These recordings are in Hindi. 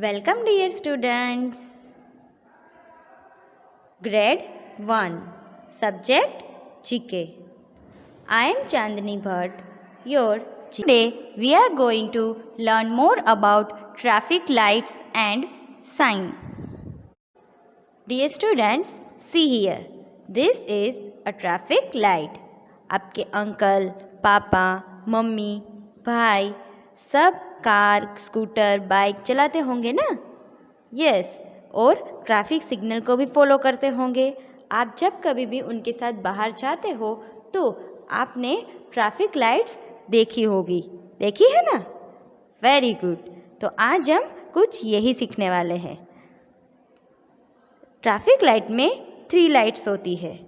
Welcome dear students. Grade 1. Subject GK. I am Chandni Bhatt, your GK. Today we are going to learn more about traffic lights and sign. Dear students, see here. This is a traffic light. आपके अंकल, पापा, मम्मी, भाई सब कार, स्कूटर, बाइक चलाते होंगे ना? यस, और ट्रैफिक सिग्नल को भी फॉलो करते होंगे। आप जब कभी भी उनके साथ बाहर जाते हो तो आपने ट्रैफिक लाइट्स देखी होगी, देखी है ना? Very good. तो आज हम कुछ यही सीखने वाले हैं। ट्रैफिक लाइट में 3 लाइट्स होती है।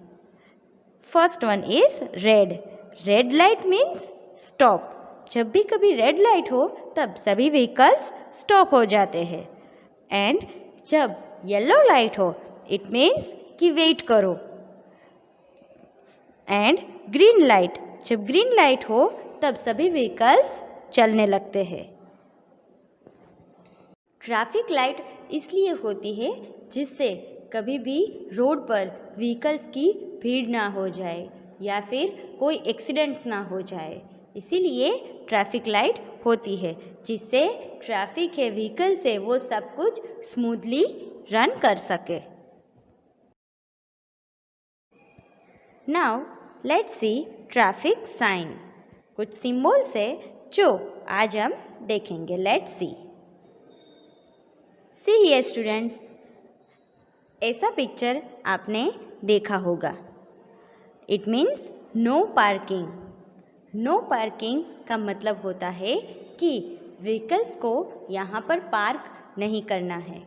First one is red. Red light means stop. जब भी कभी रेड लाइट हो तब सभी व्हीकल्स स्टॉप हो जाते हैं। एंड जब येलो लाइट हो इट मीन्स कि वेट करो। एंड ग्रीन लाइट, जब ग्रीन लाइट हो तब सभी व्हीकल्स चलने लगते हैं। ट्रैफिक लाइट इसलिए होती है जिससे कभी भी रोड पर व्हीकल्स की भीड़ ना हो जाए या फिर कोई एक्सीडेंट्स ना हो जाए, इसीलिए ट्रैफिक लाइट होती है जिससे ट्रैफिक है व्हीकल से वो सब कुछ स्मूथली रन कर सके। Now let's see traffic sign. कुछ सिंबल्स है जो आज हम देखेंगे। लेट्स सी हियर स्टूडेंट्स, ऐसा पिक्चर आपने देखा होगा। It means no parking. No parking का मतलब होता है कि व्हीकल्स को यहाँ पर पार्क नहीं करना है।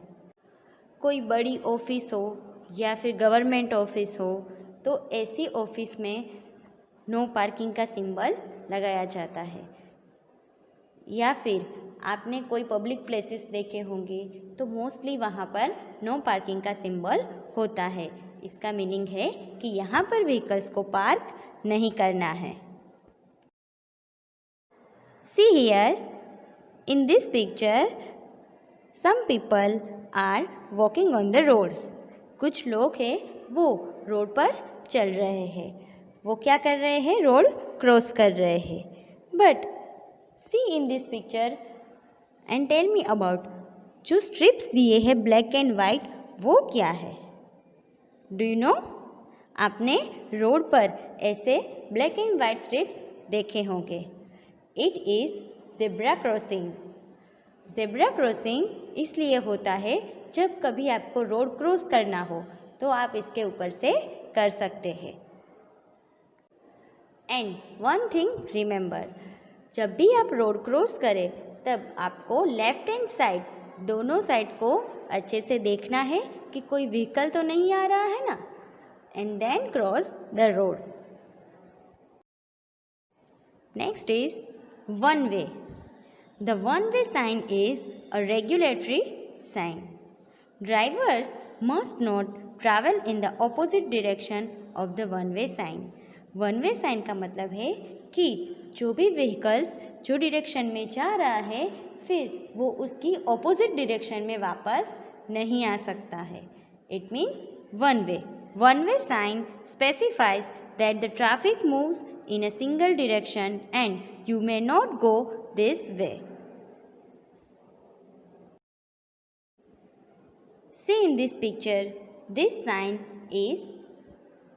कोई बड़ी ऑफिस हो या फिर गवर्नमेंट ऑफिस हो तो ऐसी ऑफिस में नो पार्किंग का सिंबल लगाया जाता है। या फिर आपने कोई पब्लिक प्लेसेस देखे होंगे तो मोस्टली वहाँ पर नो पार्किंग का सिंबल होता है। इसका मीनिंग है कि यहाँ पर व्हीकल्स को पार्क नहीं करना है। See here, in this picture, some people are walking on the road. कुछ लोग हैं वो रोड पर चल रहे हैं। वो क्या कर रहे हैं? रोड क्रॉस कर रहे हैं। But see in this picture and tell me about जो स्ट्रिप्स दिए हैं ब्लैक एंड वाइट, वो क्या है? Do you no? आपने रोड पर ऐसे ब्लैक एंड वाइट स्ट्रिप्स देखे होंगे। It is zebra crossing. Zebra crossing इसलिए होता है जब कभी आपको रोड क्रॉस करना हो तो आप इसके ऊपर से कर सकते हैं। एंड वन थिंग रिमेंबर, जब भी आप रोड क्रॉस करें तब आपको लेफ्ट हैंड साइड, दोनों साइड को अच्छे से देखना है कि कोई व्हीकल तो नहीं आ रहा है ना, and then cross the road. Next is one way. The one way sign is a regulatory sign. Drivers must not travel in the opposite direction of the one way sign. One way sign का मतलब है कि जो भी व्हीकल्स जो डायरेक्शन में जा रहा है फिर वो उसकी ऑपोजिट डायरेक्शन में वापस नहीं आ सकता है। It means one way. One way sign specifies that the traffic moves in a single direction and you may not go this way. See in this picture, this sign is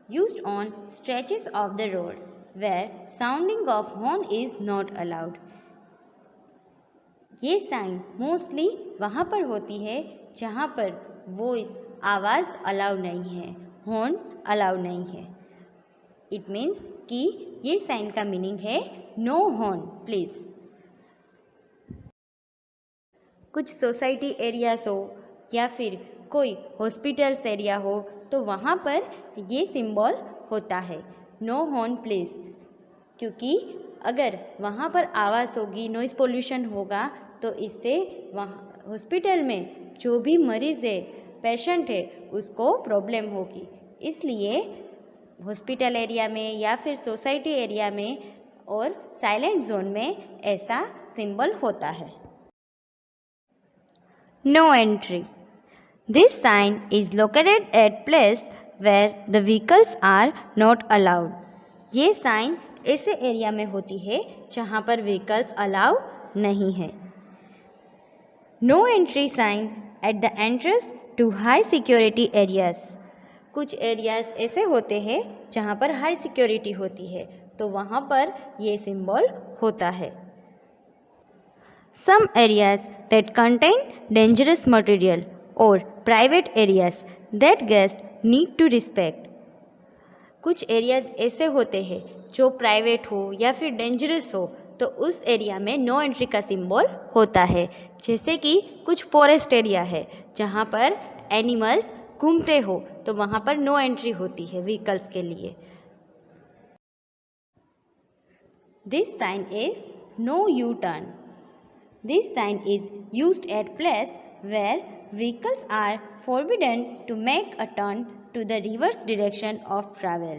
used on stretches of the road where sounding of horn is not allowed. ये साइन मोस्टली वहाँ पर होती है जहाँ पर वॉइस आवाज़ अलाउ नहीं है, हॉर्न अलाउ नहीं है। इट मीन्स कि ये साइन का मीनिंग है नो हॉर्न प्लीज़। कुछ सोसाइटी एरियाज हो या फिर कोई हॉस्पिटल्स एरिया हो तो वहाँ पर ये सिंबल होता है नो हॉर्न प्लीज़, क्योंकि अगर वहाँ पर आवाज़ होगी, नॉइज़ पोल्यूशन होगा तो इससे वहाँ हॉस्पिटल में जो भी मरीज़ है, पेशेंट है, उसको प्रॉब्लम होगी। इसलिए हॉस्पिटल एरिया में या फिर सोसाइटी एरिया में और साइलेंट जोन में ऐसा सिंबल होता है। no entry. This sign is located at place where the vehicles are not allowed. ये साइन ऐसे एरिया में होती है जहाँ पर व्हीकल्स अलाउ नहीं है. No entry sign at the entrance to high security areas. कुछ एरियाज ऐसे होते हैं जहाँ पर हाई सिक्योरिटी होती है, तो वहाँ पर ये सिंबल होता है. Some areas that contain dangerous material or private areas that guests need to respect. कुछ एरियाज ऐसे होते हैं जो प्राइवेट हो या फिर डेंजरस हो, तो उस एरिया में नो एंट्री का सिंबल होता है. जैसे कि कुछ फॉरेस्ट एरिया है जहाँ पर एनिमल्स घूमते हो, तो वहाँ पर नो एंट्री होती है व्हीकल्स के लिए. This sign is no U turn. This sign is used at place where vehicles are forbidden to make a turn to the reverse direction of travel.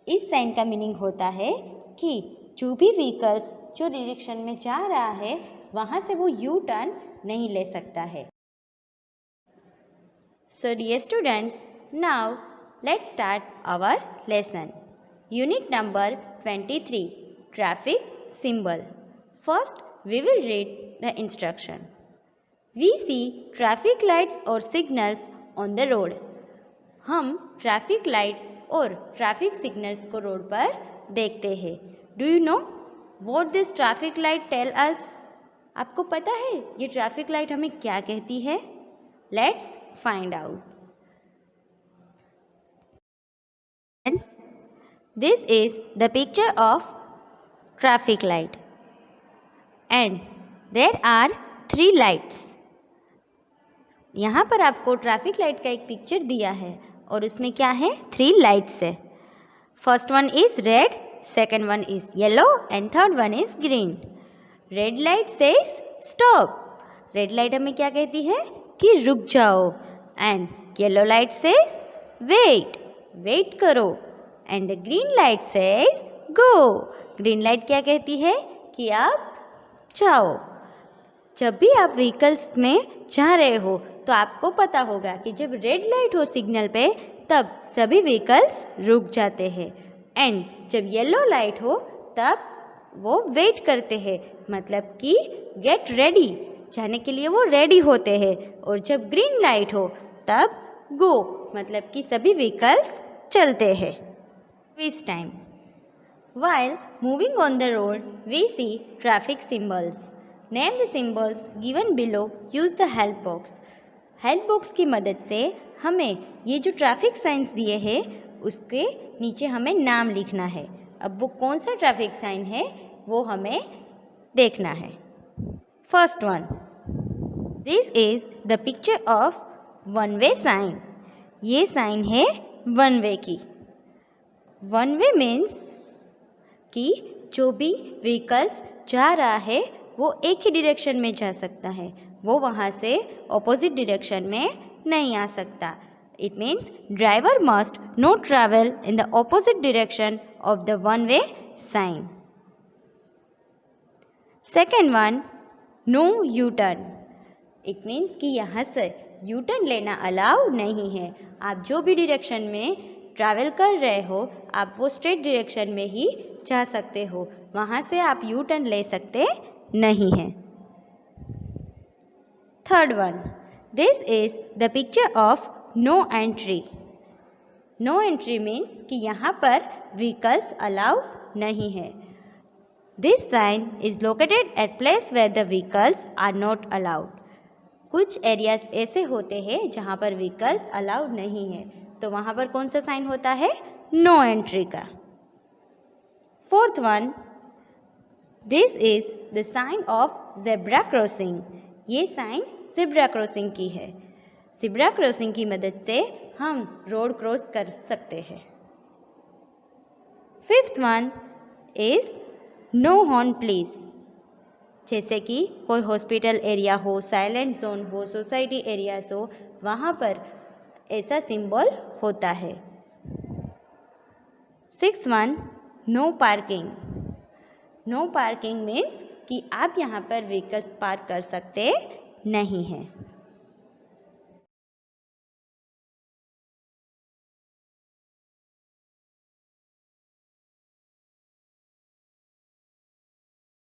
इस साइन का मीनिंग होता है कि जो भी व्हीकल्स जो डायरेक्शन में जा रहा है वहाँ से वो यू टर्न नहीं ले सकता है. So dear students, now let's start our lesson. Unit number 23, Traffic Symbol. First, we will read the instruction. We see traffic lights or signals on the road. हम ट्रैफिक लाइट और ट्रैफिक सिग्नल्स को रोड पर देखते हैं. Do you know what this traffic light tell us? आपको पता है ये ट्रैफिक लाइट हमें क्या कहती है? Let's find out. This is the picture of traffic light. And there are 3 lights. यहाँ पर आपको ट्रैफिक लाइट का एक पिक्चर दिया है और उसमें क्या है? 3 लाइट्स है. First one is red, second one is yellow and third one is green. Red light says stop. Red light हमें क्या कहती है? कि रुक जाओ. And yellow light says wait, wait करो. And the green light says go. Green light क्या कहती है? कि आप जाओ. जब भी आप व्हीकल्स में जा रहे हो तो आपको पता होगा कि जब रेड लाइट हो सिग्नल पे तब सभी व्हीकल्स रुक जाते हैं, एंड जब येलो लाइट हो तब वो वेट करते हैं, मतलब कि गेट रेडी, जाने के लिए वो रेडी होते हैं. और जब ग्रीन लाइट हो तब गो, मतलब कि सभी व्हीकल्स चलते हैं. This time while moving on the road, we see traffic symbols. Name the symbols given below. Use the help box. Help box की मदद से हमें ये जो ट्रैफिक साइंस दिए हैं उसके नीचे हमें नाम लिखना है. अब वो कौन सा ट्रैफिक साइन है वो हमें देखना है. First one, this is the picture of one way sign. ये साइन है वन वे की. वन वे मीन्स कि जो भी व्हीकल्स जा रहा है वो एक ही डायरेक्शन में जा सकता है, वो वहाँ से ऑपोजिट डायरेक्शन में नहीं आ सकता. It means driver must not travel in the opposite direction of the one way sign. Second one, no U turn. It means कि यहाँ से यू टर्न लेना अलाउ नहीं है. आप जो भी डायरेक्शन में ट्रैवल कर रहे हो आप वो स्ट्रेट डायरेक्शन में ही जा सकते हो, वहाँ से आप यू टर्न ले सकते नहीं हैं. Third one, this is the picture of no entry. No entry means कि यहाँ पर व्हीकल्स अलाउ नहीं है. This sign is located at place where the vehicles are not allowed. कुछ एरियाज ऐसे होते हैं जहाँ पर व्हीकल्स अलाउड नहीं है, तो वहाँ पर कौन सा साइन होता है? नो एंट्री का. Fourth one, this is the sign of zebra crossing. ये साइन ज़ेब्रा क्रॉसिंग की है. ज़ेब्रा क्रॉसिंग की मदद से हम रोड क्रॉस कर सकते हैं. Fifth one is no horn please. जैसे कि कोई हॉस्पिटल एरिया हो, साइलेंट जोन हो, सोसाइटी एरियाज हो, वहाँ पर ऐसा सिंबल होता है. Sixth one, no parking. No parking means कि आप यहाँ पर व्हीकल्स पार्क कर सकते नहीं है।